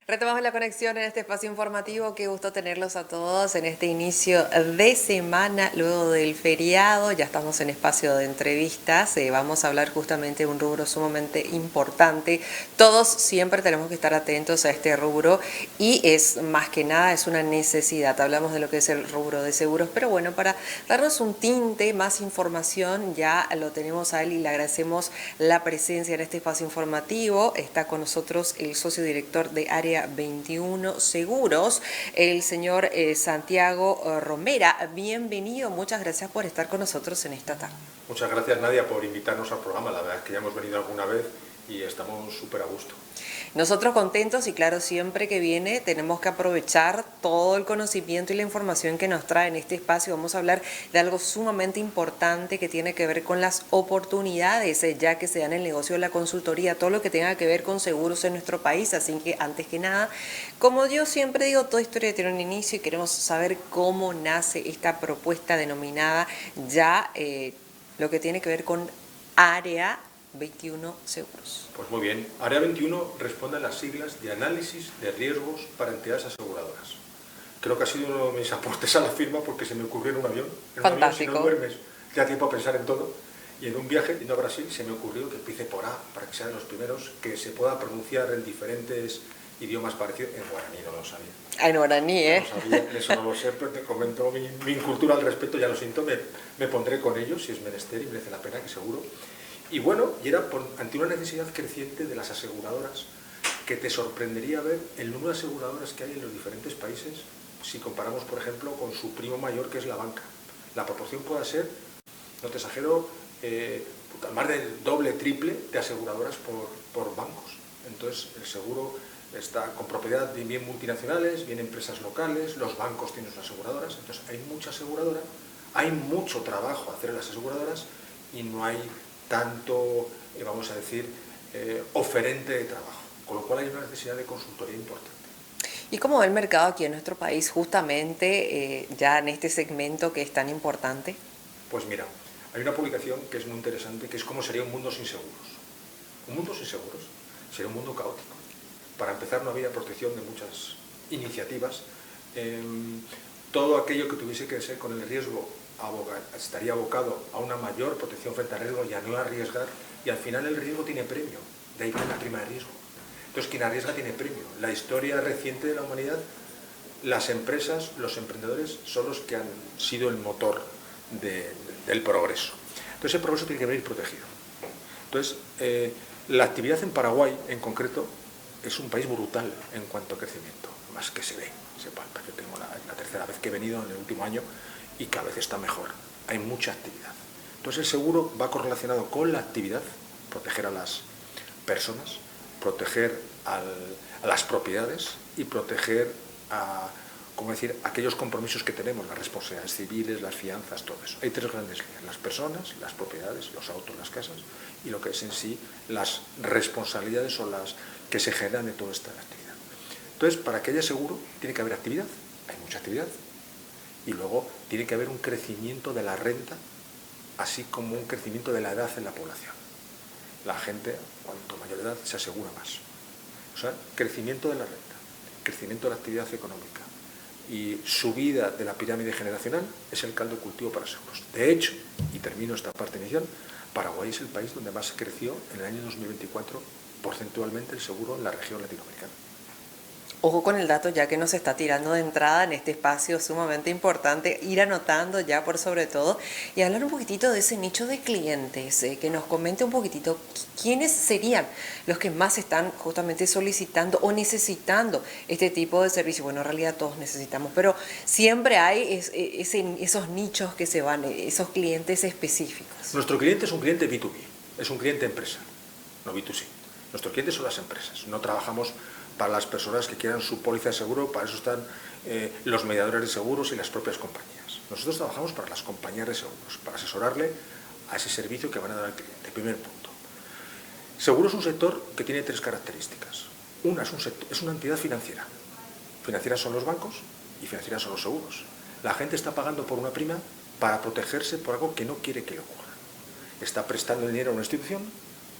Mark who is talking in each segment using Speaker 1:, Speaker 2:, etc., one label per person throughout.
Speaker 1: Retomamos la conexión en este espacio informativo. Qué gusto tenerlos a todos en este inicio de semana, luego del feriado. Ya estamos en espacio de entrevistas. Vamos a hablar justamente de un rubro sumamente importante. Todos siempre tenemos que estar atentos a este rubro y es más que nada, es una necesidad. Hablamos de lo que es el rubro de seguros, pero bueno, para darnos un tinte, más información, ya lo tenemos a él y le agradecemos la presencia en este espacio informativo. Está con nosotros el socio director de Área 21 Seguros, el señor Santiago Romera. Bienvenido, muchas gracias por estar con nosotros en esta tarde.
Speaker 2: Muchas gracias, Nadia, por invitarnos al programa. La verdad es que ya hemos venido alguna vez y estamos súper a gusto.
Speaker 1: Nosotros contentos y claro, siempre que viene tenemos que aprovechar todo el conocimiento y la información que nos trae en este espacio. Vamos a hablar de algo sumamente importante que tiene que ver con las oportunidades, ya que se da en el negocio de la consultoría, todo lo que tenga que ver con seguros en nuestro país. Así que antes que nada, como yo siempre digo, toda historia tiene un inicio y queremos saber cómo nace esta propuesta denominada ya lo que tiene que ver con Área 21 Seguros.
Speaker 2: Pues muy bien. Área 21 responde a las siglas de análisis de riesgos para entidades aseguradoras. Creo que ha sido uno de mis aportes a la firma porque se me ocurrió en un avión. En
Speaker 1: Fantástico.
Speaker 2: un avión, si no duermes, te da tiempo a pensar en todo. Y en un viaje yendo a Brasil se me ocurrió que empiece por A, para que sean los primeros, que se pueda pronunciar en diferentes idiomas parecidos. En guaraní no lo sabía.
Speaker 1: En guaraní, ¿eh?
Speaker 2: No sabía, eso no lo sé, pero te comento mi incultura al respecto, ya lo siento, me pondré con ellos si es menester y merece la pena, que seguro. Y bueno, y era ante una necesidad creciente de las aseguradoras, que te sorprendería ver el número de aseguradoras que hay en los diferentes países si comparamos, por ejemplo, con su primo mayor, que es la banca. La proporción puede ser, no te exagero, más del doble, triple de aseguradoras por bancos. Entonces, el seguro está con propiedad de bien multinacionales, bien empresas locales, los bancos tienen sus aseguradoras, entonces hay mucha aseguradora, hay mucho trabajo a hacer en las aseguradoras y no hay tanto, vamos a decir, oferente de trabajo, con lo cual hay una necesidad de consultoría importante.
Speaker 1: ¿Y cómo va el mercado aquí en nuestro país justamente ya en este segmento que es tan importante?
Speaker 2: Pues mira, hay una publicación que es muy interesante, que es cómo sería un mundo sin seguros. Un mundo sin seguros sería un mundo caótico. Para empezar, no había protección de muchas iniciativas. Todo aquello que tuviese que ser con el riesgo estaría abocado a una mayor protección frente al riesgo y a no arriesgar, y al final el riesgo tiene premio, de ahí viene la prima de riesgo. Entonces, quien arriesga tiene premio. La historia reciente de la humanidad, las empresas, los emprendedores son los que han sido el motor del progreso. Entonces, el progreso tiene que venir protegido. Entonces, la actividad en Paraguay, en concreto, es un país brutal en cuanto a crecimiento, más que se ve, se palpa. Yo tengo la tercera vez que he venido en el último año y cada vez está mejor, hay mucha actividad. Entonces el seguro va correlacionado con la actividad, proteger a las personas, proteger a las propiedades y proteger aquellos compromisos que tenemos, las responsabilidades civiles, las fianzas, todo eso. Hay tres grandes líneas: las personas, las propiedades, los autos, las casas, y lo que es en sí las responsabilidades o las que se generan de toda esta actividad. Entonces, para que haya seguro, tiene que haber actividad, hay mucha actividad, y luego tiene que haber un crecimiento de la renta, así como un crecimiento de la edad en la población. La gente, cuanto mayor edad, se asegura más. O sea, crecimiento de la renta, crecimiento de la actividad económica y subida de la pirámide generacional es el caldo de cultivo para seguros. De hecho, y termino esta parte inicial, Paraguay es el país donde más creció en el año 2024 porcentualmente el seguro en la región latinoamericana.
Speaker 1: Ojo con el dato ya que nos está tirando de entrada en este espacio sumamente importante, ir anotando ya por sobre todo y hablar un poquitito de ese nicho de clientes, que nos comente un poquitito quiénes serían los que más están justamente solicitando o necesitando este tipo de servicio. Bueno, en realidad todos necesitamos, pero siempre hay esos nichos que se van, esos clientes específicos.
Speaker 2: Nuestro cliente es un cliente B2B, es un cliente empresa, no B2C. Nuestros clientes son las empresas, no trabajamos para las personas que quieran su póliza de seguro, para eso están los mediadores de seguros y las propias compañías. Nosotros trabajamos para las compañías de seguros, para asesorarle a ese servicio que van a dar al cliente. Primer punto. Seguro es un sector que tiene tres características. Una es una entidad financiera. Financieras son los bancos y financieras son los seguros. La gente está pagando por una prima para protegerse por algo que no quiere que le ocurra. Está prestando dinero a una institución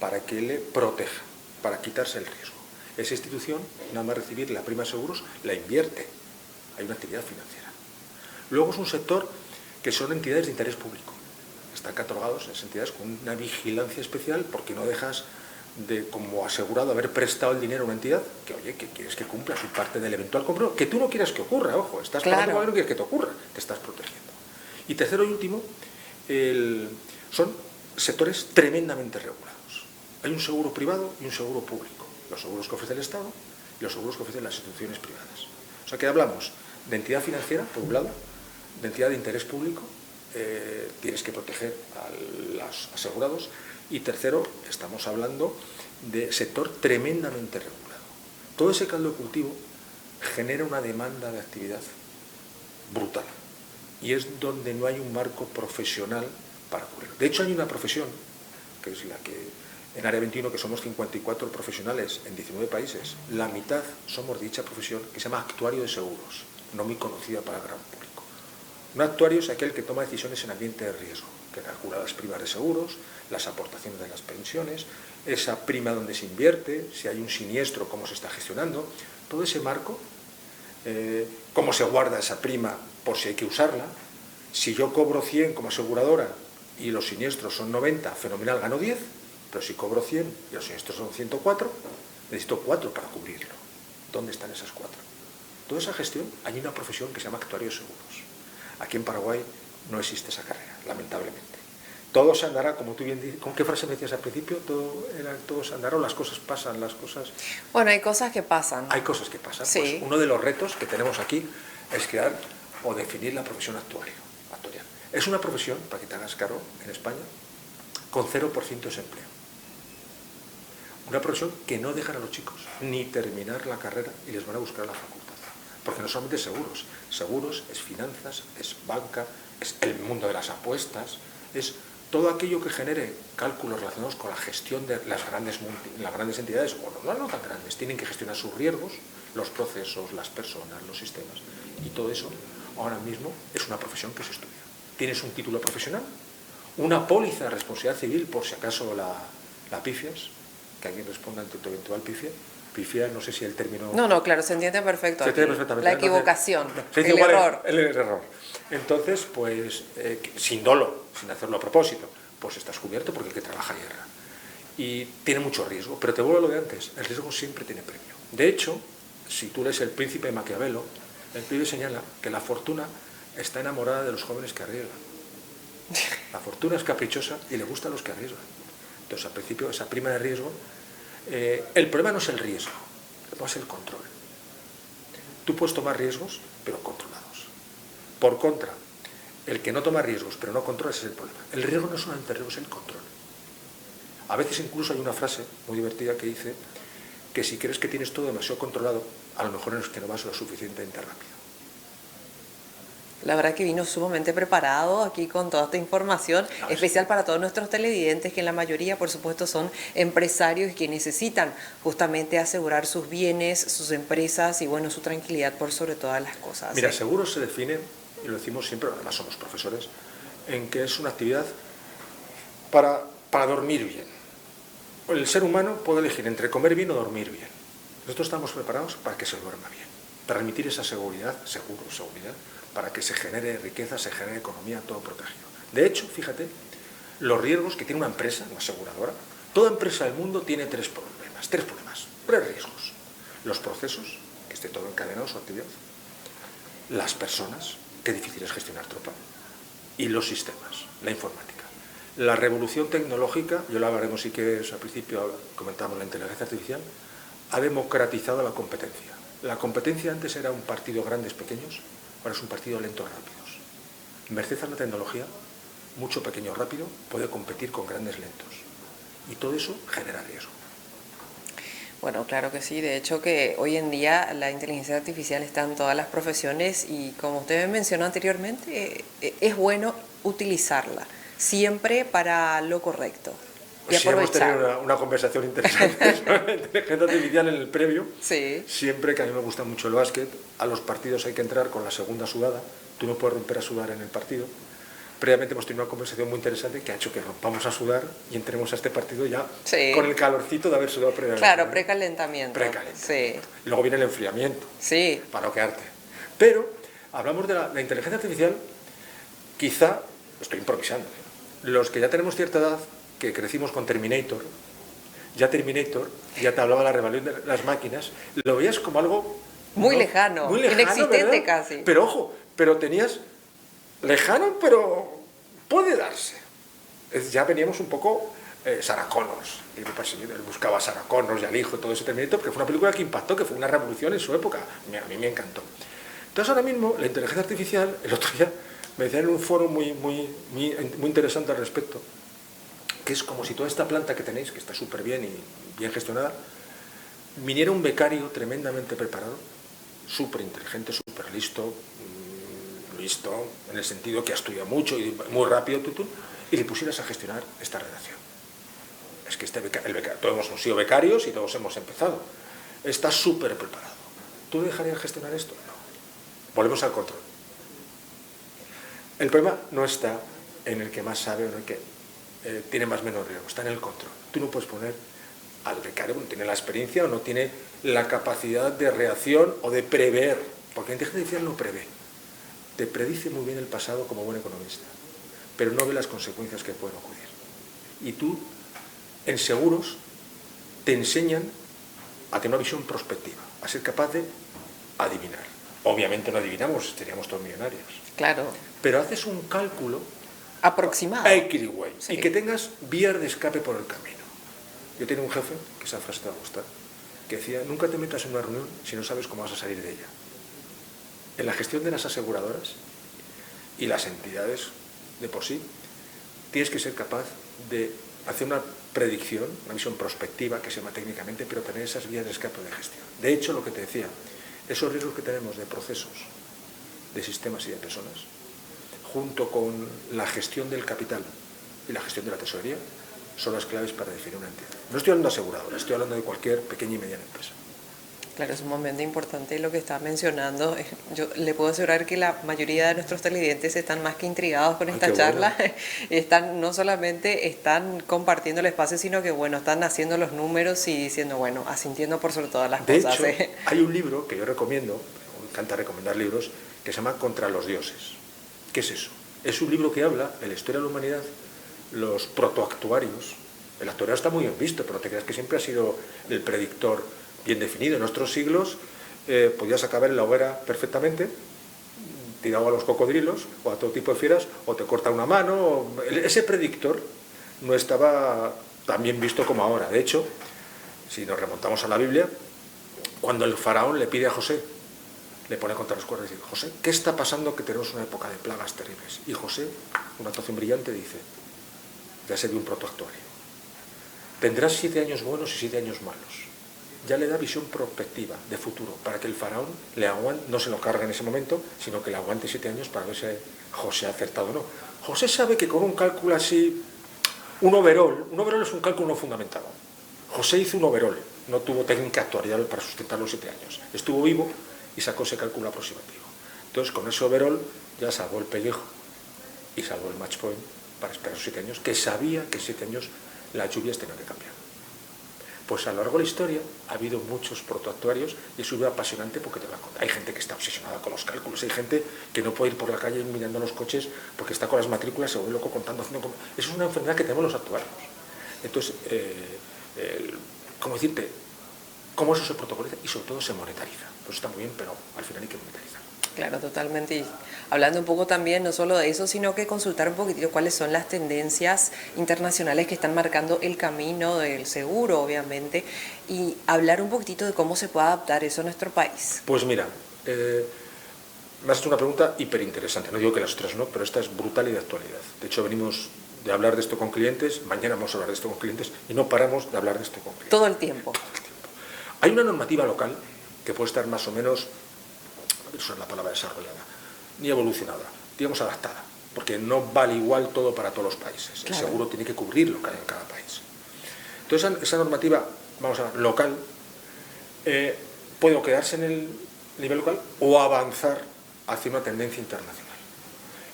Speaker 2: para que le proteja, para quitarse el riesgo. esa institución, nada más recibir la prima de seguros, la invierte. Hay una actividad financiera. Luego es un sector que son entidades de interés público. Están catalogados esas entidades con una vigilancia especial porque no dejas de, como asegurado, haber prestado el dinero a una entidad que, oye, que quieres que cumpla su parte del eventual compromiso, que tú no quieras que ocurra, ojo, estás pagando algo que no quieres que te ocurra, te estás protegiendo. Y tercero y último, son sectores tremendamente regulados. Hay un seguro privado y un seguro público. Los seguros que ofrece el Estado y los seguros que ofrecen las instituciones privadas. O sea que hablamos de entidad financiera, por un lado, de entidad de interés público, tienes que proteger a los asegurados, y tercero, estamos hablando de sector tremendamente regulado. Todo ese caldo de cultivo genera una demanda de actividad brutal, y es donde no hay un marco profesional para cubrirlo. De hecho, hay una profesión, que es la que en Área 21, que somos 54 profesionales en 19 países, la mitad somos de dicha profesión, que se llama actuario de seguros, no muy conocida para el gran público. Un actuario es aquel que toma decisiones en ambiente de riesgo, que calcula las primas de seguros, las aportaciones de las pensiones, esa prima donde se invierte, si hay un siniestro, cómo se está gestionando, todo ese marco, cómo se guarda esa prima por si hay que usarla. Si yo cobro 100 como aseguradora y los siniestros son 90, fenomenal, gano 10, pero si cobro 100 y los siniestros son 104, necesito 4 para cubrirlo. ¿Dónde están esas 4? Toda esa gestión, hay una profesión que se llama actuario de seguros. Aquí en Paraguay no existe esa carrera, lamentablemente. Todo se andará, como tú bien dices. ¿Con qué frase me decías al principio? Todo se andará, o las cosas pasan, las cosas...
Speaker 1: Bueno, hay cosas que pasan.
Speaker 2: Hay cosas que pasan.
Speaker 1: Sí.
Speaker 2: Pues uno de los retos que tenemos aquí es crear o definir la profesión actuarial. Es una profesión, para que te hagas cargo, en España, con 0% de desempleo. Una profesión que no dejan a los chicos ni terminar la carrera y les van a buscar a la facultad. Porque no solamente seguros. Seguros es finanzas, es banca, es el mundo de las apuestas, es todo aquello que genere cálculos relacionados con la gestión de las grandes entidades, o no tan grandes, tienen que gestionar sus riesgos, los procesos, las personas, los sistemas. Y todo eso ahora mismo es una profesión que se estudia. Tienes un título profesional, una póliza de responsabilidad civil por si acaso la pifias, que alguien responda ante tu eventual pifia. Pifia, no sé si el término...
Speaker 1: No, claro, se entiende perfecto.
Speaker 2: Se entiende perfectamente.
Speaker 1: La equivocación,
Speaker 2: Entonces,
Speaker 1: el error.
Speaker 2: El error. Entonces, pues, sin dolo, sin hacerlo a propósito, pues estás cubierto porque el que trabaja hierra. Y tiene mucho riesgo, pero te vuelvo a lo de antes, el riesgo siempre tiene premio. De hecho, si tú lees El Príncipe de Maquiavelo, el príncipe señala que la fortuna está enamorada de los jóvenes que arriesgan. La fortuna es caprichosa y le gusta a los que arriesgan. Entonces, al principio, esa prima de riesgo... el problema no es el riesgo, el problema es el control. Tú puedes tomar riesgos, pero controlados. Por contra, el que no toma riesgos, pero no controla, ese es el problema. El riesgo no es solamente el riesgo, es el control. A veces incluso hay una frase muy divertida que dice que si crees que tienes todo demasiado controlado, a lo mejor es que no vas lo suficientemente rápido.
Speaker 1: La verdad que vino sumamente preparado aquí con toda esta información, especial para todos nuestros televidentes, que en la mayoría, por supuesto, son empresarios que necesitan justamente asegurar sus bienes, sus empresas y, bueno, su tranquilidad por sobre todas las cosas.
Speaker 2: Mira, seguros se define, y lo decimos siempre, además somos profesores, en que es una actividad para dormir bien. El ser humano puede elegir entre comer bien o dormir bien. Nosotros estamos preparados para que se duerma bien, para emitir esa seguridad, seguridad, para que se genere riqueza, se genere economía, todo protegido. De hecho, fíjate, los riesgos que tiene una empresa, una aseguradora, toda empresa del mundo tiene tres problemas, tres riesgos. Los procesos, que esté todo encadenado su actividad, las personas, que difícil es gestionar tropa, y los sistemas, la informática. La revolución tecnológica, yo lo hablaremos si quieres al principio, comentamos la inteligencia artificial, ha democratizado la competencia. La competencia antes era un partido grandes, pequeños, ahora es un partido lento, rápidos. Merced a la tecnología, mucho pequeño, rápido, puede competir con grandes lentos. Y todo eso genera riesgo.
Speaker 1: Bueno, claro que sí. De hecho que hoy en día la inteligencia artificial está en todas las profesiones y como usted mencionó anteriormente, es bueno utilizarla siempre para lo correcto. Y
Speaker 2: sí, hemos tenido una conversación interesante sobre la inteligencia artificial en el previo.
Speaker 1: Sí.
Speaker 2: Siempre que a mí me gusta mucho el básquet, a los partidos hay que entrar con la segunda sudada. Tú no puedes romper a sudar en el partido. previamente hemos tenido una conversación muy interesante que ha hecho que rompamos a sudar y entremos a este partido ya
Speaker 1: Sí.
Speaker 2: con el calorcito de haber sudado previamente.
Speaker 1: Claro, precalentamiento.
Speaker 2: Precalentamiento.
Speaker 1: Sí.
Speaker 2: Y luego viene el enfriamiento,
Speaker 1: Sí.
Speaker 2: para no quedarte. Pero hablamos de la inteligencia artificial, quizá, estoy improvisando, los que ya tenemos cierta edad, que crecimos con Terminator, ya te hablaba de la rebelión de las máquinas, lo veías como algo...
Speaker 1: Muy
Speaker 2: ¿no?
Speaker 1: lejano,
Speaker 2: Muy lejano,
Speaker 1: inexistente
Speaker 2: ¿verdad?
Speaker 1: casi.
Speaker 2: Pero ojo, pero tenías lejano, pero puede darse. Ya veníamos un poco Sarah Connors, él buscaba a Sarah Connors y al hijo, todo ese Terminator, porque fue una película que impactó, que fue una revolución en su época. A mí me encantó. Entonces ahora mismo la inteligencia artificial, el otro día me decían en un foro muy interesante al respecto, que es como si toda esta planta que tenéis, que está súper bien y bien gestionada, viniera un becario tremendamente preparado, súper inteligente, súper listo, en el sentido que ha estudiado mucho y muy rápido, y le pusieras a gestionar esta redacción. Es que todos hemos sido becarios y todos hemos empezado. Está súper preparado. ¿Tú dejarías gestionar esto? No. Volvemos al control. El problema no está en el que más sabe o en el que tiene más o menos riesgo, está en el control. Tú no puedes poner al becario que no tiene la experiencia o no tiene la capacidad de reacción o de prever, porque la inteligencia artificial no prevé. Te predice muy bien el pasado como buen economista, pero no ve las consecuencias que pueden ocurrir. Y tú, en seguros, te enseñan a tener una visión prospectiva, a ser capaz de adivinar. Obviamente no adivinamos, seríamos todos millonarios.
Speaker 1: Claro.
Speaker 2: Pero haces un cálculo
Speaker 1: aproximado.
Speaker 2: Equiliway,
Speaker 1: Sí.
Speaker 2: y que tengas vías de escape por el camino. Yo tenía un jefe, que esa frase te va a gustar, que decía, nunca te metas en una reunión si no sabes cómo vas a salir de ella. En la gestión de las aseguradoras y las entidades de por sí, tienes que ser capaz de hacer una predicción, una visión prospectiva, que se llama técnicamente, pero tener esas vías de escape de gestión. De hecho, lo que te decía, esos riesgos que tenemos de procesos, de sistemas y de personas, junto con la gestión del capital y la gestión de la tesorería, son las claves para definir una entidad. No estoy hablando de aseguradoras, estoy hablando de cualquier pequeña y mediana empresa.
Speaker 1: Claro, es un momento importante lo que está mencionando. Yo le puedo asegurar que la mayoría de nuestros televidentes están más que intrigados con esta charla. Bueno. No solamente están compartiendo el espacio, sino que bueno, están haciendo los números y diciendo, bueno, asintiendo por sobre todas las cosas.
Speaker 2: De hecho, hay un libro que yo recomiendo, me encanta recomendar libros, que se llama Contra los dioses. ¿Qué es eso? Es un libro que habla de la historia de la humanidad, los protoactuarios. El actuario está muy bien visto, pero no te creas que siempre ha sido el predictor bien definido. En nuestros siglos podías acabar en la hoguera perfectamente, tirado a los cocodrilos o a todo tipo de fieras, o te corta una mano. Ese predictor no estaba tan bien visto como ahora. De hecho, si nos remontamos a la Biblia, cuando el faraón le pide a José, le pone contra los cuernos y dice, José, ¿qué está pasando que tenemos una época de plagas terribles? Y José, una actuación brillante, dice, ya se dio un protoactuario. Tendrás 7 años buenos y 7 años malos. Ya le da visión prospectiva, de futuro, para que el faraón le aguante, no se lo cargue en ese momento, sino que le aguante 7 años para ver si José ha acertado o no. José sabe que con un cálculo así, un overall es un cálculo no fundamentado. José hizo un overall, no tuvo técnica actuarial para sustentar los 7 años. Estuvo vivo y sacó ese cálculo aproximativo. Entonces, con ese overall ya salvó el pellejo y salvó el match point para esperar los 7 años, que sabía que 7 años las lluvias tenían que cambiar. Pues a lo largo de la historia ha habido muchos protoactuarios y es muy apasionante porque te va a contar. Hay gente que está obsesionada con los cálculos, hay gente que no puede ir por la calle mirando los coches porque está con las matrículas, se vuelve loco contando. Eso es una enfermedad que tenemos los actuarios. Entonces, ¿cómo decirte? ¿Cómo eso se protocoliza? Y sobre todo se monetariza. Pues está muy bien, pero al final hay que monetarizar.
Speaker 1: Claro, totalmente. Y hablando un poco también, no solo de eso, sino que consultar un poquitito cuáles son las tendencias internacionales que están marcando el camino del seguro, obviamente, y hablar un poquitito de cómo se puede adaptar eso a nuestro país.
Speaker 2: Pues mira, me has hecho una pregunta hiperinteresante. No digo que las otras no, pero esta es brutal y de actualidad. De hecho, venimos de hablar de esto con clientes, mañana vamos a hablar de esto con clientes y no paramos de hablar de esto con clientes.
Speaker 1: Todo el tiempo.
Speaker 2: Hay una normativa local que puede estar más o menos, eso es la palabra desarrollada, ni evolucionada, digamos adaptada, porque no vale igual todo para todos los países. Claro. El seguro tiene que cubrir lo que hay en cada país. Entonces esa normativa, vamos a ver, local, puede quedarse en el nivel local o avanzar hacia una tendencia internacional.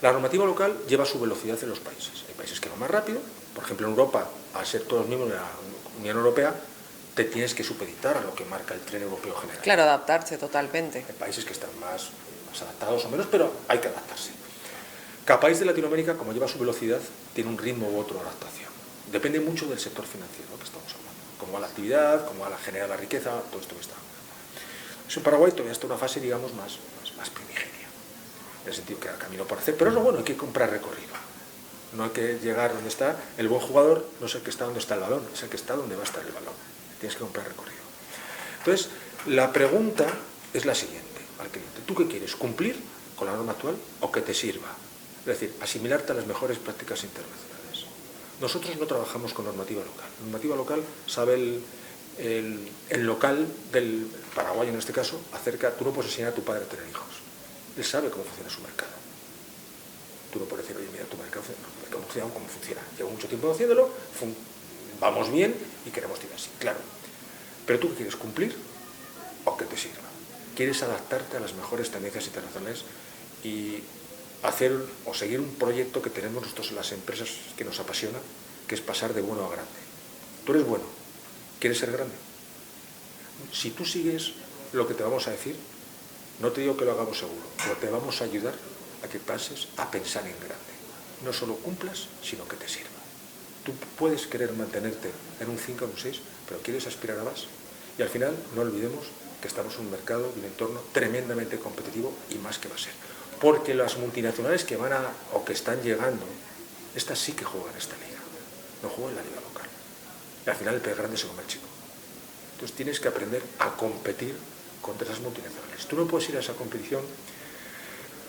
Speaker 2: La normativa local lleva su velocidad en los países. Hay países que van más rápido. Por ejemplo, en Europa, al ser todos miembros de la Unión Europea, te tienes que supeditar a lo que marca el tren europeo general.
Speaker 1: Claro, adaptarse totalmente.
Speaker 2: Hay países que están más adaptados o menos, pero hay que adaptarse. Cada país de Latinoamérica, como lleva su velocidad, tiene un ritmo u otro de adaptación. Depende mucho del sector financiero que estamos hablando. Cómo va la actividad, cómo va la genera la riqueza, todo esto que está. En Paraguay todavía está una fase, digamos, más primigenia. En el sentido que hay camino por hacer, pero es lo bueno, hay que comprar recorrido. No hay que llegar donde está. El buen jugador no es el que está donde está el balón, es el que está donde va a estar el balón. Tienes que comprar recorrido. Entonces, la pregunta es la siguiente al cliente. ¿Tú qué quieres? ¿Cumplir con la norma actual o que te sirva? Es decir, asimilarte a las mejores prácticas internacionales. Nosotros no trabajamos con normativa local. La normativa local sabe el local del paraguayo, en este caso, tú no puedes enseñar a tu padre a tener hijos. Él sabe cómo funciona su mercado. Tú no puedes decir, oye, mira, tu mercado funciona como funciona. Llevo mucho tiempo haciéndolo, vamos bien y queremos tirar así. Claro. Pero tú quieres cumplir o que te sirva. Quieres adaptarte a las mejores tendencias internacionales y hacer o seguir un proyecto que tenemos nosotros en las empresas que nos apasiona, que es pasar de bueno a grande. Tú eres bueno, quieres ser grande. Si tú sigues lo que te vamos a decir, no te digo que lo hagamos seguro, pero te vamos a ayudar a que pases a pensar en grande. No solo cumplas, sino que te sirva. Tú puedes querer mantenerte en un 5 o un 6, pero quieres aspirar a más. Y al final, no olvidemos que estamos en un mercado y un entorno tremendamente competitivo y más que va a ser. Porque las multinacionales que o que están llegando, estas sí que juegan esta liga, no juegan la liga local. Y al final el pez grande se come el chico. Entonces tienes que aprender a competir contra esas multinacionales. Tú no puedes ir a esa competición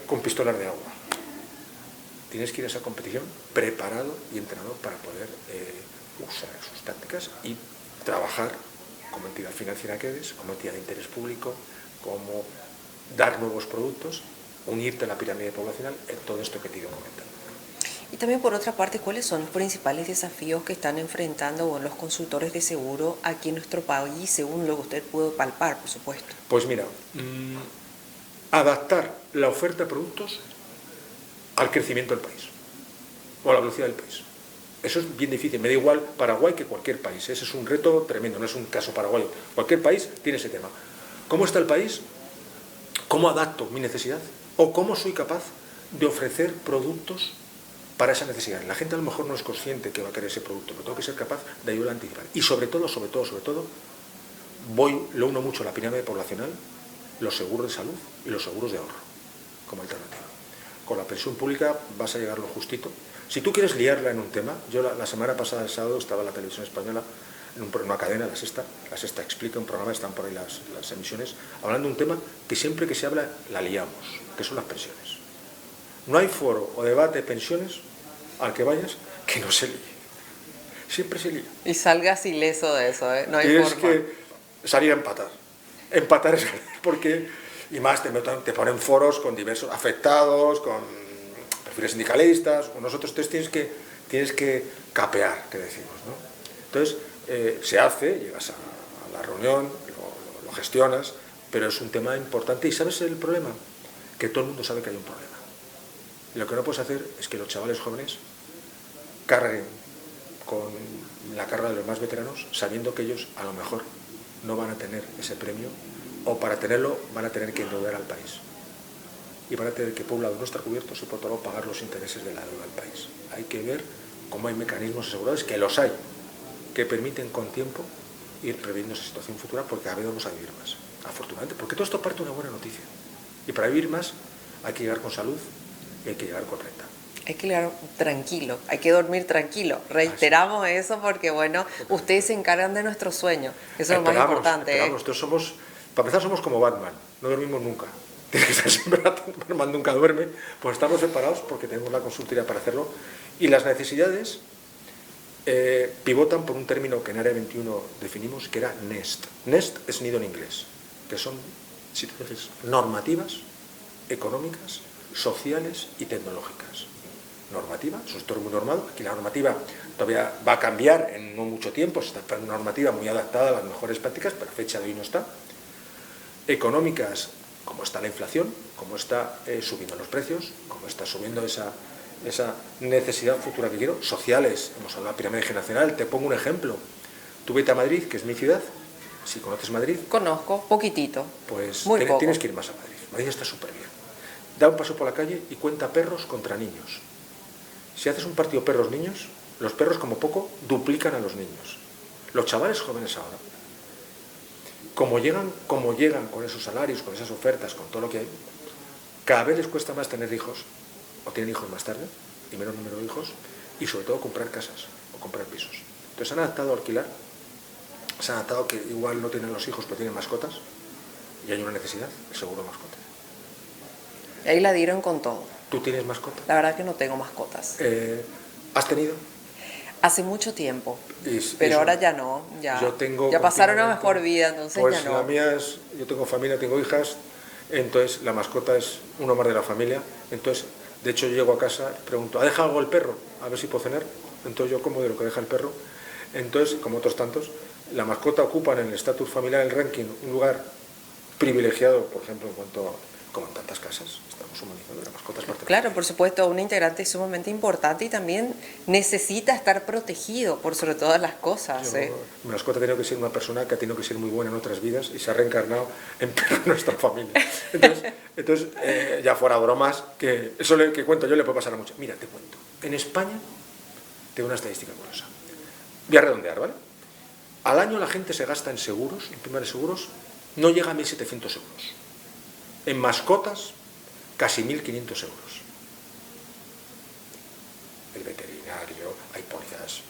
Speaker 2: con pistolas de agua. Tienes que ir a esa competición preparado y entrenado para poder usar sus tácticas y trabajar como entidad financiera que eres, como entidad de interés público, como dar nuevos productos, unirte a la pirámide poblacional, en todo esto que te he ido comentando.
Speaker 1: Y también, por otra parte, ¿cuáles son los principales desafíos que están enfrentando los consultores de seguro aquí en nuestro país, según lo que usted pudo palpar, por supuesto?
Speaker 2: Pues mira, adaptar la oferta de productos al crecimiento del país o a la velocidad del país. Eso es bien difícil, me da igual Paraguay que cualquier país. Ese es un reto tremendo, no es un caso paraguayo. Cualquier país tiene ese tema. ¿Cómo está el país? ¿Cómo adapto mi necesidad? ¿O cómo soy capaz de ofrecer productos para esa necesidad? La gente a lo mejor no es consciente que va a querer ese producto, pero tengo que ser capaz de ayudar a anticipar. Y sobre todo, lo uno mucho a la pirámide poblacional, los seguros de salud y los seguros de ahorro, como alternativa. Con la pensión pública vas a llegar lo justito. Si tú quieres liarla en un tema, yo la semana pasada, el sábado, estaba en la televisión española, en una cadena, la Sexta Explica, un programa, están por ahí las emisiones, hablando de un tema que siempre que se habla, la liamos, que son las pensiones. No hay foro o debate de pensiones al que vayas que no se líe. Siempre se lía.
Speaker 1: Y salgas ileso de eso, ¿eh? No hay
Speaker 2: Tienes
Speaker 1: forma.
Speaker 2: que salir a empatar. Empatar es porque... Y más te ponen foros con diversos afectados, con perfiles sindicalistas, con nosotros. Entonces tienes que capear, que decimos, ¿no? Entonces se hace, llegas a la reunión, lo gestionas, pero es un tema importante. ¿Y sabes el problema? Que todo el mundo sabe que hay un problema. Y lo que no puedes hacer es que los chavales jóvenes carguen con la carga de los más veteranos, sabiendo que ellos a lo mejor no van a tener ese premio, o para tenerlo van a tener que endeudar al país. Y van a tener que, por un lado, no estar cubiertos y por otro lado pagar los intereses de la deuda del país. Hay que ver cómo hay mecanismos asegurados, que los hay, que permiten con tiempo ir previendo esa situación futura, porque cada vez vamos a vivir más, afortunadamente, porque todo esto parte de una buena noticia. Y para vivir más hay que llegar con salud y hay que llegar con renta.
Speaker 1: Hay que llegar tranquilo, hay que dormir tranquilo. Reiteramos eso porque, bueno, ustedes se encargan de nuestro sueño. Eso es lo más importante.
Speaker 2: Nosotros para empezar, somos como Batman, no dormimos nunca. Tienes que estar siempre atento, Batman nunca duerme. Pues estamos separados porque tenemos la consultoría para hacerlo. Y las necesidades pivotan por un término que en Área 21 definimos, que era NEST. NEST es nido en inglés, que son situaciones normativas, económicas, sociales y tecnológicas. Normativa, es un sector muy normado. Aquí la normativa todavía va a cambiar en no mucho tiempo, está en una normativa muy adaptada a las mejores prácticas, pero a fecha de hoy no está. Económicas, Como está la inflación, como está subiendo los precios, como está subiendo esa necesidad futura que quiero, sociales, hemos hablado de la pirámide generacional, te pongo un ejemplo. Tú vete a Madrid, que es mi ciudad, si conoces Madrid...
Speaker 1: Conozco, poquitito,
Speaker 2: pues
Speaker 1: muy poco.
Speaker 2: Tienes que ir más a Madrid. Madrid está súper bien. Da un paso por la calle y cuenta perros contra niños. Si haces un partido perros-niños, los perros como poco duplican a los niños. Los chavales jóvenes ahora, como llegan con esos salarios, con esas ofertas, con todo lo que hay, cada vez les cuesta más tener hijos, o tienen hijos más tarde, y menos número de hijos, y sobre todo comprar casas o comprar pisos. Entonces se han adaptado a alquilar, se han adaptado que igual no tienen los hijos pero tienen mascotas, y hay una necesidad, el seguro de mascotas.
Speaker 1: Y ahí la dieron con todo.
Speaker 2: ¿Tú tienes mascota?
Speaker 1: La verdad que no tengo mascotas.
Speaker 2: ¿Has tenido?
Speaker 1: Hace mucho tiempo, pero ahora ya no, ya pasaron a mejor vida, entonces
Speaker 2: pues
Speaker 1: ya no.
Speaker 2: La mía es, yo tengo familia, tengo hijas, entonces la mascota es uno más de la familia, entonces de hecho yo llego a casa, pregunto, ¿ha dejado algo el perro? A ver si puedo cenar, entonces yo como de lo que deja el perro, entonces como otros tantos, la mascota ocupa en el estatus familiar, el ranking, un lugar privilegiado, por ejemplo, en cuanto a, como en tantas casas, estamos humanizando las mascotas.
Speaker 1: Claro, por supuesto, un integrante sumamente importante y también necesita estar protegido por sobre todas las cosas.
Speaker 2: Mi mascota ha tenido que ser una persona que ha tenido que ser muy buena en otras vidas y se ha reencarnado en perro en nuestra familia. Entonces ya fuera bromas, que eso que cuento yo le puede pasar a muchos. Mira, te cuento, en España tengo una estadística curiosa. Voy a redondear, ¿vale? Al año la gente se gasta en seguros, en primeros seguros, no llega a 1.700 euros. En mascotas, casi 1.500 euros. El veterinario, hay pólizas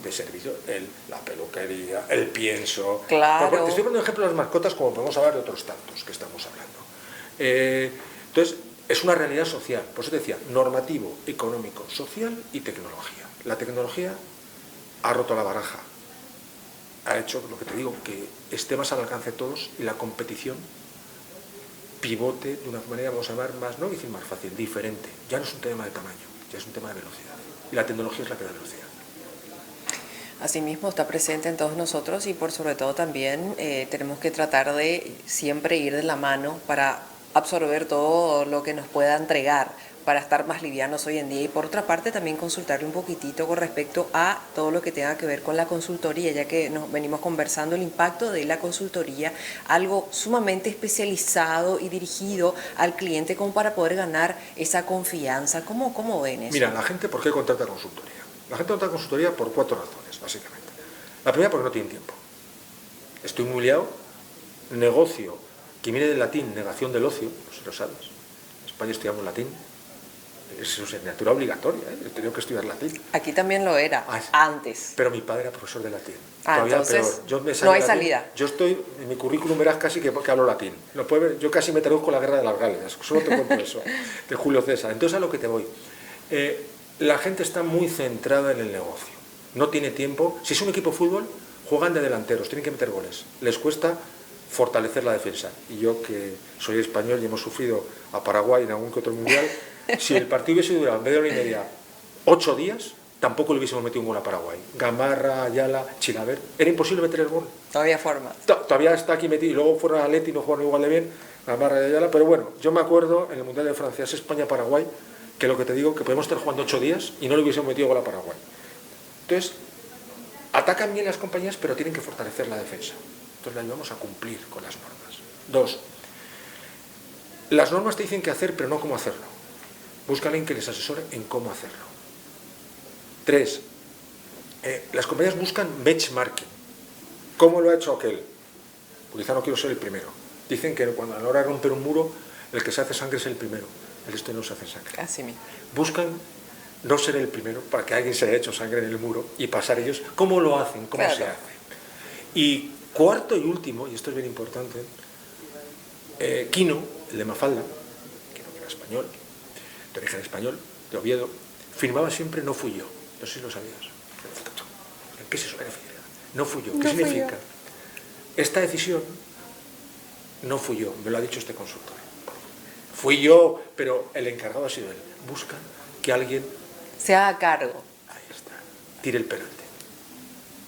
Speaker 2: de servicio, la peluquería, el pienso...
Speaker 1: Claro.
Speaker 2: Te estoy poniendo ejemplo de las mascotas como podemos hablar de otros tantos que estamos hablando. Entonces, es una realidad social. Por eso te decía, normativo, económico, social y tecnología. La tecnología ha roto la baraja. Ha hecho, lo que te digo, que esté más al alcance de todos y la competición pivote de una manera, vamos a llamar más, no decir más fácil, diferente. Ya no es un tema de tamaño, ya es un tema de velocidad. Y la tecnología es la que da velocidad.
Speaker 1: Asimismo está presente en todos nosotros y por sobre todo también tenemos que tratar de siempre ir de la mano para absorber todo lo que nos pueda entregar, para estar más livianos hoy en día y por otra parte también consultarle un poquitito con respecto a todo lo que tenga que ver con la consultoría, ya que nos venimos conversando el impacto de la consultoría, algo sumamente especializado y dirigido al cliente como para poder ganar esa confianza. ¿Cómo ven eso?
Speaker 2: Mira, la gente, ¿por qué contrata consultoría? La gente contrata consultoría por 4 razones, básicamente. La primera, porque no tiene tiempo. Estoy muy liado, negocio, que viene del latín, negación del ocio, no sé si lo sabes. En España estudiamos latín. Es una asignatura obligatoria, he tenido que estudiar latín.
Speaker 1: Aquí también lo era, antes.
Speaker 2: Pero mi padre era profesor de latín.
Speaker 1: Todavía entonces peor. No hay salida.
Speaker 2: Yo estoy, en mi currículum verás casi que hablo latín. Lo puedes ver, yo casi me traduzco la guerra de las Galias, solo te cuento eso, de Julio César. Entonces a lo que te voy. La gente está muy centrada en el negocio. No tiene tiempo. Si es un equipo de fútbol, juegan de delanteros, tienen que meter goles. Les cuesta fortalecer la defensa. Y yo, que soy español y hemos sufrido a Paraguay en algún que otro mundial, si el partido hubiese durado en vez de 1 hora y media 8 días, tampoco le hubiésemos metido un gol a Paraguay. Gamarra, Ayala, Chilaver, era imposible meter el gol.
Speaker 1: Todavía forma.
Speaker 2: Todavía está aquí metido, y luego fueron a Leti y no jugaron igual de bien, Gamarra y Ayala, pero bueno, yo me acuerdo en el Mundial de Francia, España-Paraguay, que lo que te digo, que podemos estar jugando 8 días y no le hubiésemos metido gol a Paraguay. Entonces, atacan bien las compañías, pero tienen que fortalecer la defensa. Entonces la ayudamos a cumplir con las normas. 2. Las normas te dicen qué hacer, pero no cómo hacerlo. Busca a alguien que les asesore en cómo hacerlo. 3. Las compañías buscan benchmarking. ¿Cómo lo ha hecho aquel? Pues quizá no quiero ser el primero. Dicen que cuando a la hora de romper un muro, el que se hace sangre es el primero. El resto no se hace sangre.
Speaker 1: Así mismo.
Speaker 2: Buscan no ser el primero para que alguien se haya hecho sangre en el muro y pasar ellos. ¿Cómo lo hacen? ¿Cómo se hace? Y cuarto y último, y esto es bien importante, Quino, el de Mafalda, que no era español, de origen español, de Oviedo, firmaba siempre "no fui yo". No sé si lo sabías. ¿Qué es eso? No fui yo. ¿Qué significa? Esta decisión no fui yo, me lo ha dicho este consultor. Fui yo, pero el encargado ha sido él. Busca que alguien
Speaker 1: se haga cargo.
Speaker 2: Ahí está. Tire el penalti.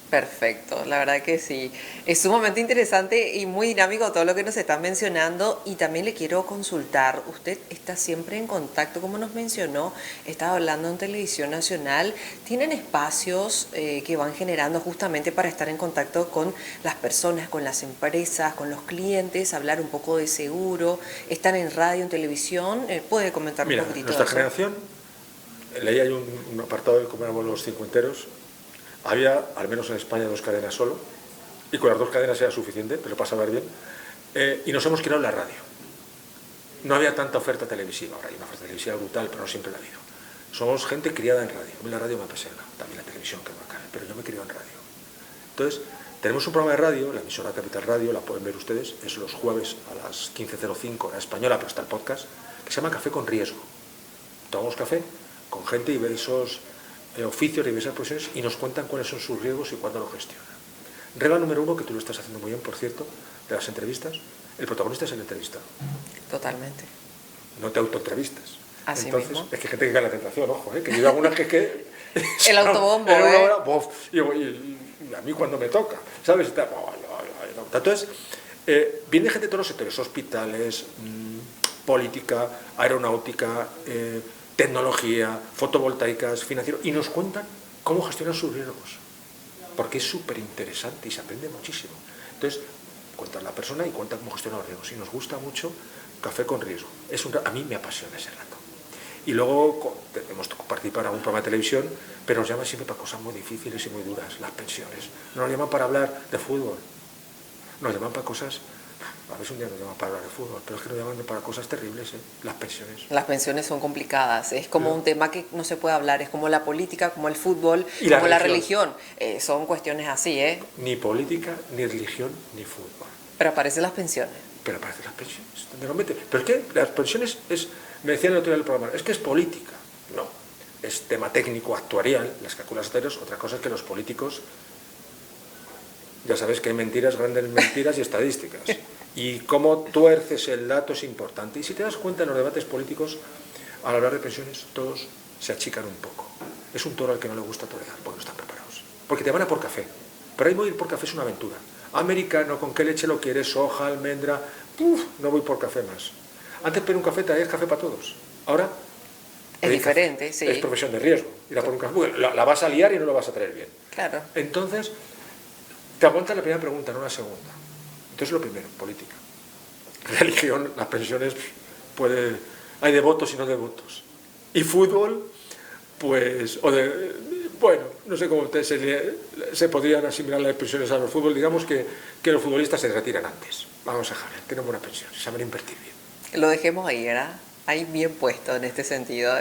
Speaker 1: Perfecto, la verdad que sí. Es sumamente interesante y muy dinámico todo lo que nos está mencionando y también le quiero consultar. Usted está siempre en contacto, como nos mencionó, estaba hablando en Televisión Nacional. ¿Tienen espacios que van generando justamente para estar en contacto con las personas, con las empresas, con los clientes, hablar un poco de seguro? ¿Están en radio, en televisión? ¿Puede comentar un
Speaker 2: Mira,
Speaker 1: poquitito de
Speaker 2: nuestra
Speaker 1: eso?
Speaker 2: generación, leí hay un apartado de cómo éramos los cincuenteros. Había, al menos en España, 2 cadenas solo, y con las 2 cadenas era suficiente, pero pasaba bien. Y nos hemos creado en la radio. No había tanta oferta televisiva, ahora hay una oferta televisiva brutal, pero no siempre la ha habido. Somos gente criada en radio. A mí la radio me apasiona, también la televisión, que me cae, pero yo me he criado en radio. Entonces, tenemos un programa de radio, la emisora Capital Radio, la pueden ver ustedes, es los jueves a las 15:05, hora española, pero está el podcast, que se llama Café con Riesgo. Tomamos café con gente y diversos oficios, diversas profesiones, y nos cuentan cuáles son sus riesgos y cuándo lo gestionan. Regla número 1, que tú lo estás haciendo muy bien, por cierto, de las entrevistas, el protagonista es el entrevistado.
Speaker 1: Totalmente.
Speaker 2: No te autoentrevistas.
Speaker 1: Así
Speaker 2: Entonces,
Speaker 1: mismo.
Speaker 2: es que hay gente que cae en la tentación, ojo, que yo algunas que
Speaker 1: El autobombo,
Speaker 2: en una hora, bof, y a mí cuando me toca, ¿sabes? Entonces, viene gente de todos los sectores, hospitales, política, aeronáutica, tecnología, fotovoltaicas, financiero, y nos cuentan cómo gestionan sus riesgos, porque es súper interesante y se aprende muchísimo. Entonces, cuentan la persona y cuentan cómo gestiona los riesgos, y nos gusta mucho Café con Riesgo. A mí me apasiona ese rato. Y luego hemos participado en algún programa de televisión, pero nos llaman siempre para cosas muy difíciles y muy duras, las pensiones. No nos llaman para hablar de fútbol, nos llaman para cosas. A veces un día nos llaman para hablar de fútbol, pero es que nos llaman para cosas terribles, las pensiones.
Speaker 1: Las pensiones son complicadas, es como un tema que no se puede hablar, es como la política, como el fútbol,
Speaker 2: Y
Speaker 1: como la religión. Son cuestiones así, ¿eh?
Speaker 2: Ni política, ni religión, ni fútbol.
Speaker 1: Pero aparecen las pensiones.
Speaker 2: Pero aparecen las pensiones, ¿dónde lo meten? Pero es que las pensiones me decían el otro día del programa, es que es política. No, es tema técnico, actuarial, las calculas actuarias, otra cosa es que los políticos, ya sabes que hay mentiras, grandes mentiras y estadísticas. Y cómo tuerces el dato es importante. Y si te das cuenta en los debates políticos, al hablar de pensiones, todos se achican un poco. Es un toro al que no le gusta torear, porque no están preparados. Porque te van a por café. Pero ahí voy a ir por café, es una aventura. Americano, ¿con qué leche lo quieres? Soja, almendra. No voy por café más. Antes pedí un café, traías café para todos. Ahora
Speaker 1: es diferente, sí.
Speaker 2: Es profesión de riesgo. Ir a por un café. La vas a liar y no lo vas a traer bien.
Speaker 1: Claro.
Speaker 2: Entonces, te aguantas la primera pregunta, no la segunda. Entonces, lo primero, política. Religión, las pensiones, hay de votos y no de votos. Y fútbol, pues, bueno, no sé cómo se podrían asimilar las pensiones a los fútbol. Digamos que los futbolistas se retiran antes. Vamos a dejar, tienen buena pensión, saben invertir bien.
Speaker 1: Lo dejemos ahí, ¿verdad? Ahí bien puesto en este sentido.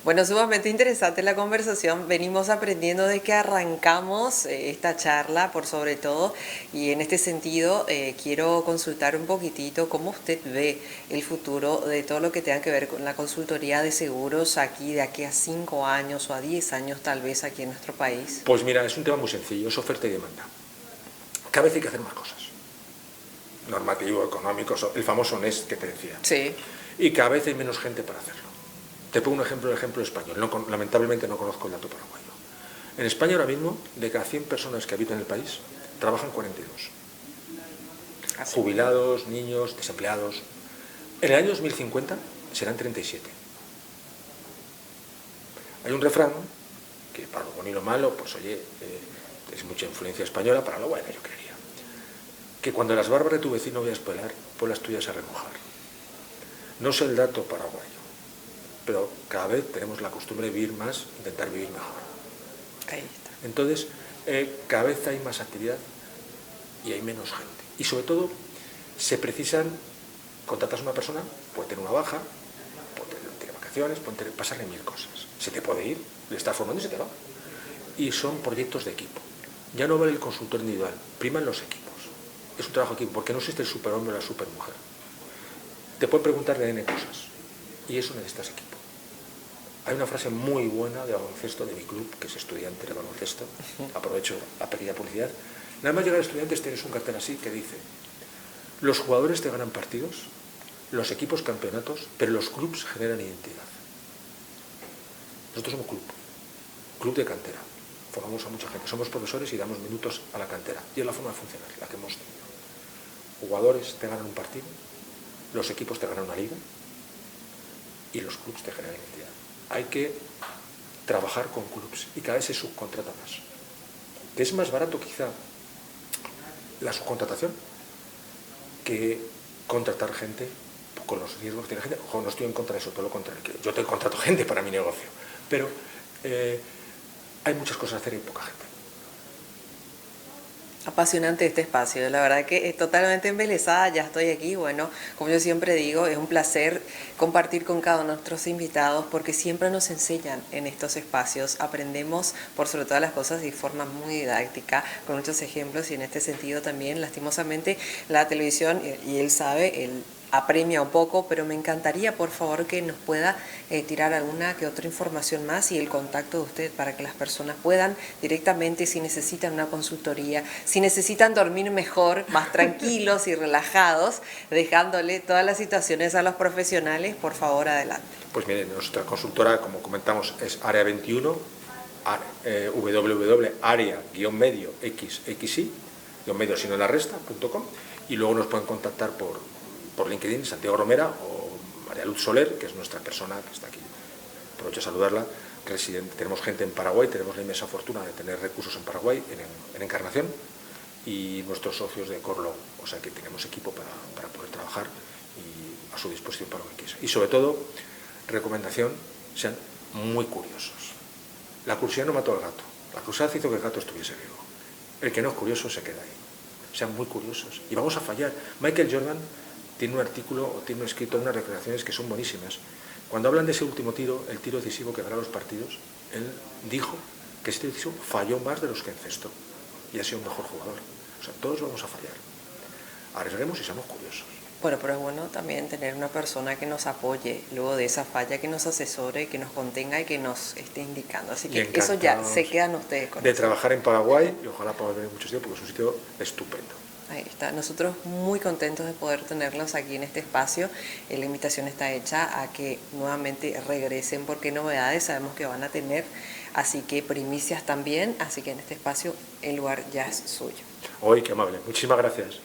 Speaker 1: Bueno, sumamente interesante la conversación. Venimos aprendiendo de que arrancamos esta charla, por sobre todo, y en este sentido quiero consultar un poquitito cómo usted ve el futuro de todo lo que tenga que ver con la consultoría de seguros aquí, de aquí a 5 años o a 10 años tal vez aquí en nuestro país.
Speaker 2: Pues mira, es un tema muy sencillo, es oferta y demanda. Cada vez hay que hacer más cosas. Normativo, económico, el famoso NES que te decía.
Speaker 1: Sí.
Speaker 2: Y cada vez hay menos gente para hacerlo. Te pongo un ejemplo, el ejemplo español. Lamentablemente no conozco el dato paraguayo. En España ahora mismo, de cada 100 personas que habitan el país, trabajan 42. Así. Jubilados, niños, desempleados. En el año 2050 serán 37. Hay un refrán, que para lo bueno y lo malo, pues oye, es mucha influencia española, para lo bueno yo creería, que cuando las barbas de tu vecino veas pelar, pon las tuyas a remojar. No sé el dato paraguayo, pero cada vez tenemos la costumbre de vivir más, intentar vivir mejor.
Speaker 1: Ahí está.
Speaker 2: Entonces, cada vez hay más actividad y hay menos gente. Y sobre todo, se precisan, contratas a una persona, puede tener una baja, puede tener vacaciones, puede pasarle 1000 cosas. Se te puede ir, le estás formando y se te va. Y son proyectos de equipo. Ya no vale el consultor individual, priman los equipos. Es un trabajo de equipo, porque no existe el superhombre o la supermujer. Te pueden preguntar de N cosas, y eso necesitas equipo. Hay una frase muy buena de baloncesto de mi club, que es estudiante de baloncesto, aprovecho la pequeña publicidad. Nada más llegar a estudiantes tienes un cartel así que dice: los jugadores te ganan partidos, los equipos campeonatos, pero los clubs generan identidad. Nosotros somos club de cantera. formamos a mucha gente. Somos profesores y damos minutos a la cantera. Y es la forma de funcionar, la que hemos tenido. Jugadores te ganan un partido, los equipos te ganan una liga y los clubs te generan identidad. Hay que trabajar con clubs y cada vez se subcontrata más. Que es más barato quizá la subcontratación que contratar gente con los riesgos que tiene gente. Ojo, no estoy en contra de eso, todo lo contrario. Yo te contrato gente para mi negocio, pero hay muchas cosas a hacer y poca gente.
Speaker 1: Apasionante este espacio, la verdad que es totalmente embelesada, ya estoy aquí. Bueno, como yo siempre digo, es un placer compartir con cada uno de nuestros invitados porque siempre nos enseñan en estos espacios, aprendemos por sobre todas las cosas de forma muy didáctica, con muchos ejemplos, y en este sentido también, lastimosamente, la televisión, y él sabe, él apremia un poco, pero me encantaría por favor que nos pueda tirar alguna que otra información más y el contacto de usted para que las personas puedan directamente, si necesitan una consultoría, si necesitan dormir mejor, más tranquilos y relajados, dejándole todas las situaciones a los profesionales, por favor adelante.
Speaker 2: Pues miren, nuestra consultora, como comentamos, es Área 21, www.area-medio-xxi, medio sino en la resta.com, y luego nos pueden contactar por LinkedIn, Santiago Romera, o María Luz Soler, que es nuestra persona que está aquí. Aprovecho a saludarla, residente. Tenemos gente en Paraguay, tenemos la inmensa fortuna de tener recursos en Paraguay, en Encarnación, y nuestros socios de Corlo, o sea que tenemos equipo para poder trabajar y a su disposición para lo que quiera. Y sobre todo, recomendación, sean muy curiosos. La curiosidad no mató al gato, la curiosidad hizo que el gato estuviese vivo. El que no es curioso se queda ahí. Sean muy curiosos y vamos a fallar. Michael Jordan tiene un artículo o tiene un escrito, unas declaraciones que son buenísimas. Cuando hablan de ese último tiro, el tiro decisivo que gana los partidos, él dijo que ese tiro decisivo falló más de los que encestó y ha sido un mejor jugador. O sea, todos vamos a fallar. Arriesguemos y seamos curiosos.
Speaker 1: Bueno, pero es bueno también tener una persona que nos apoye luego de esa falla, que nos asesore, que nos contenga y que nos esté indicando. Así que eso ya se quedan ustedes con
Speaker 2: de
Speaker 1: eso.
Speaker 2: Trabajar en Paraguay y ojalá pueda venir muchos días porque es un sitio estupendo.
Speaker 1: Ahí está, nosotros muy contentos de poder tenerlos aquí en este espacio. La invitación está hecha a que nuevamente regresen porque novedades sabemos que van a tener, así que primicias también, así que en este espacio el lugar ya es suyo.
Speaker 2: Hoy, qué amable, muchísimas gracias.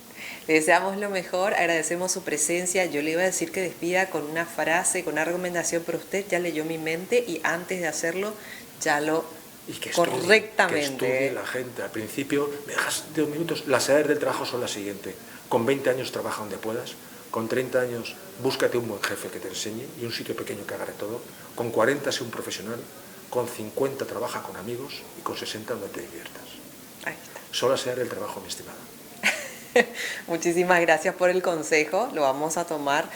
Speaker 1: Le deseamos lo mejor, agradecemos su presencia. Yo le iba a decir que despida con una frase, con una recomendación, pero usted ya leyó mi mente y antes de hacerlo ya lo
Speaker 2: y que
Speaker 1: correctamente.
Speaker 2: Que estudie la gente. Al principio, me dejas 2 minutos, las edades del trabajo son las siguientes. Con 20 años trabaja donde puedas, con 30 años búscate un buen jefe que te enseñe y un sitio pequeño que haga de todo, con 40 sé un profesional, con 50 trabaja con amigos y con 60 donde te diviertas.
Speaker 1: Ahí está.
Speaker 2: Son las edades del trabajo, mi estimada.
Speaker 1: Muchísimas gracias por el consejo, lo vamos a tomar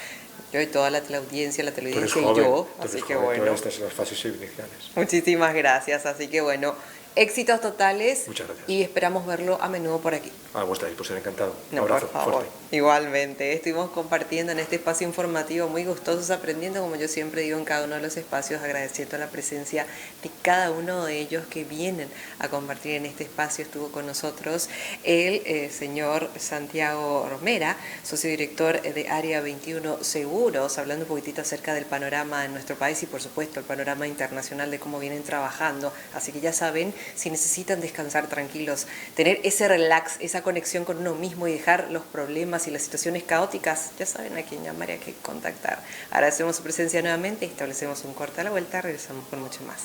Speaker 1: yo y toda la audiencia, la televidencia y yo, así que bueno.
Speaker 2: Estas son las fases iniciales.
Speaker 1: Muchísimas gracias, así que bueno, éxitos totales.
Speaker 2: Muchas gracias.
Speaker 1: Y esperamos verlo a menudo por aquí.
Speaker 2: A vuestra disposición, encantado. Un
Speaker 1: No,
Speaker 2: abrazo
Speaker 1: por favor.
Speaker 2: fuerte.
Speaker 1: Igualmente, estuvimos compartiendo en este espacio informativo muy gustosos, aprendiendo, como yo siempre digo, en cada uno de los espacios, agradeciendo la presencia de cada uno de ellos que vienen a compartir en este espacio. Estuvo con nosotros el señor Santiago Romera, socio director de Área 21 Seguros, hablando un poquitito acerca del panorama en nuestro país y por supuesto el panorama internacional de cómo vienen trabajando. Así que ya saben, si necesitan descansar tranquilos, tener ese relax, esa conexión con uno mismo y dejar los problemas y las situaciones caóticas, ya saben a quién llamar y a quién contactar. Agradecemos su presencia nuevamente y establecemos un corte a la vuelta, regresamos con mucho más.